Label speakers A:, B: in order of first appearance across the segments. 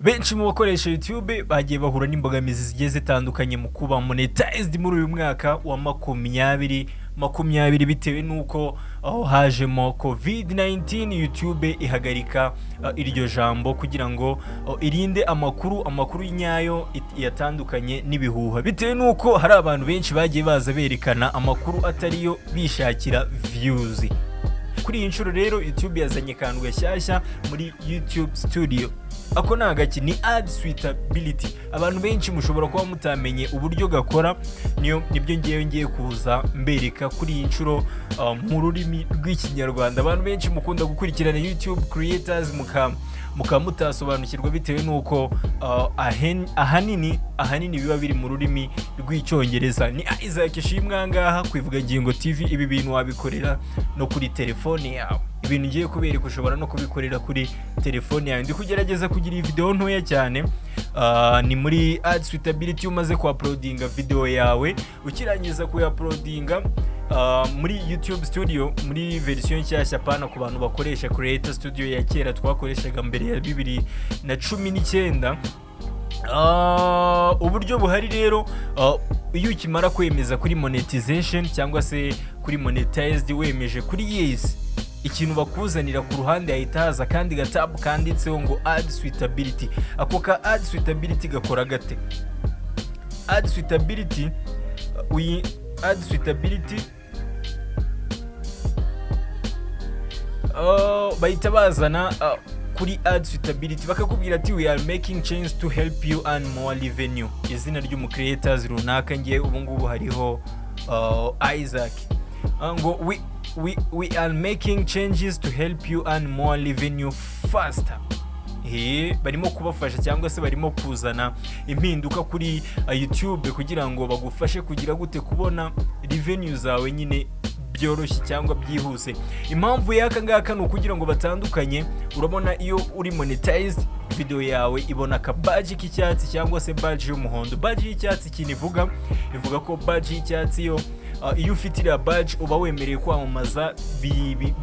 A: Benshi mu bakoresha YouTube bagiye bahura n'imbogamizi zigiye zitandukanye mu kuba monetized muri uyu mwaka wa 2020 bitewe nuko hajemo COVID-19. YouTube ihagarika iryo jambo kugira ngo irinde amakuru nyayo yatandukanye n'ibihuha, bitewe nuko hari abantu benshi bagiye baza berekana amakuru atariyo bishakira views. Kuri iyi nshuro rero YouTube yazanye kantu gashyashya muri YouTube Studio. Ako nagaki ni ad suitability. Abantu benshi mushobora kuba mutamenye uburyo gakora, nibyo ngiye kuza mbereka kuri iyi nshuro mu rurimi rw'ikinyarwanda. Abantu benshi mukunda gukurikirana YouTube creators mukamutasobanukirwa bitewe nuko ahanini biba biri mu rurimi rw'icyongereza. Ni ISHIMWE ngaha ku Ivugangingo TV. Ibi bintu wabikorera no kuri telefone yawe. Ibintu ngiye kubereka ushobora no kubikorera kuri telefone yawe. Ndi kugerageza kugira iyi video ntoya cyane. Ni muri ad suitability. Umaze ku uploadinga video yawe, ukirangiza ku uploadinga muri YouTube Studio muri version nshyashya, pana ku bantu bakoresha Creator Studio ya kera twakoreshaga mbere ya 2019. Uburyo buhari rero, iyo ukimara kwemeza kuri monetization cyangwa se kuri monetized, wemeje kuri yes, ikintu bakuzanira ku ruhande ahita haza kandi gatabu kanditseho ngo ad suitability. Ako ka ad suitability gakora gate? Ad suitability bahita bazana kuri ad suitability bakakubwira ati we are making changes to help you earn more revenue. Izina ry'umcreators runaka, ngiye ubu ngubu hariho Isaac, ngo we are making changes to help you earn more revenue faster. Barimo kubafasha cyangwa se barimo kuzana impinduka kuri YouTube kugira ngo bagufashe kugira gute kubona revenue zawe nyine byoroshye cyangwa byihuse. Impamvu y'aka ngaka ni ukugira ngo batandukanye. Urabona iyo uri monetized, video yawe ibona ka badge k'icyatsi cyangwa se badge y'umuhondo. Badge y'icyatsi ivuga ko badge y'icyatsi iyo ufite iriya badge uba wemereye kwamamaza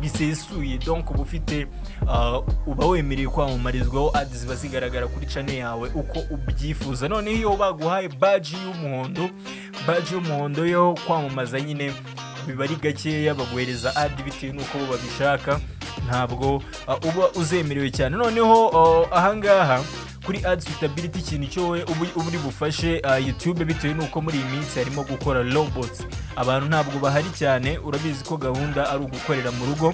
A: bisesuye. Donc uba wemereye kwamamarizwaho ads ziba zigaragara kuri channel yawe uko ubyifuza. None iyo baguhaye badge y'umuhondo yo kwamamaza nyine biba ari gakeya, baguhereza ad bitewe nuko babishaka, ntabwo uba uzemerewe cyane. Noneho ahangaha kuri ad suitability ikintu cyo uri bufashe YouTube bitewe nuko muri iyi minsi harimo gukora robots, abantu ntabwo bahari cyane. Urabizi ko gahunda ari ugukorera mu rugo.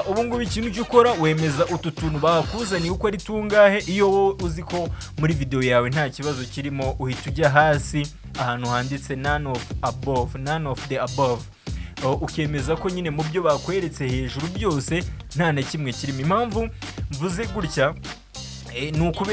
A: Ubu ngubu ikintu cyo ukora, wemeza utu tuntu bakuzaniye uko ari tungahe. Iyo wowe uzi ko muri video yawe nta kibazo kirimo, uhita ujya hasi ahantu handitse none of the above, ukemeza ko nyine mu byo bakweretse hejuru byose nta na kimwe kirimo. Impamvu mvuze gutya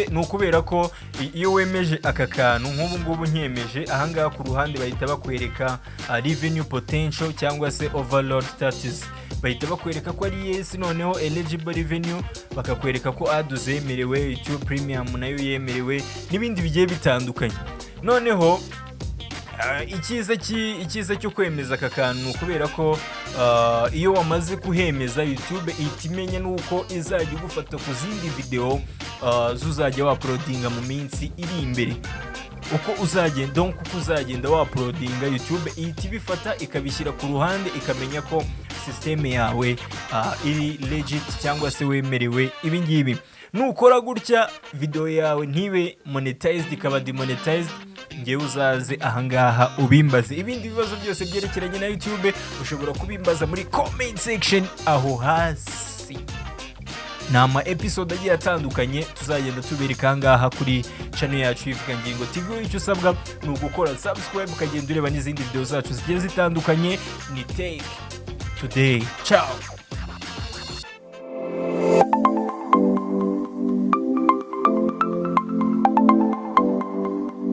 A: ni ukubera ko iyo wemeje aka kantu, nk'ubu ngubu nkemeje ahangaha ku ruhande bahita bakwereka revenue potential cyangwa se overall status. Bahita bakwereka ko ari yes, noneho eligible revenue bakakwereka ko ad zemerewe, YouTube Premium nayo yemerewe, n'ibindi bigiye bitandukanye. Noneho icyiza cyo kwemeza aka kantu kubera ko iyo wamaze kuhemeza YouTube ihita imenya nuko izajya igufata ku zindi video zuzajya waploadinga mu minsi iri imbere. Uko uzagenda waploadinga, YouTube ihita ibifata ikabishyira ku ruhande, ikamenya ko system yawe iri legit cyangwa se wemerewe ibi ngibi. Nukora gutya video yawe ntibe monetized ikaba demonetized, ngewe uzaze ahangaha ubimbaze. Ibindi bibazo byose byerekeranye na YouTube ushobora kubimbaza muri comment section aho hasi. Nama episode agiye atandukanye tuzagenda tubereka ahangaha kuri channel yacu Ivugangingo TV. Icyo usabwa ni ugukora subscribe ukagenda ureba n'izindi video zacu zigiye zitandukanye. Ni take today. Ciao.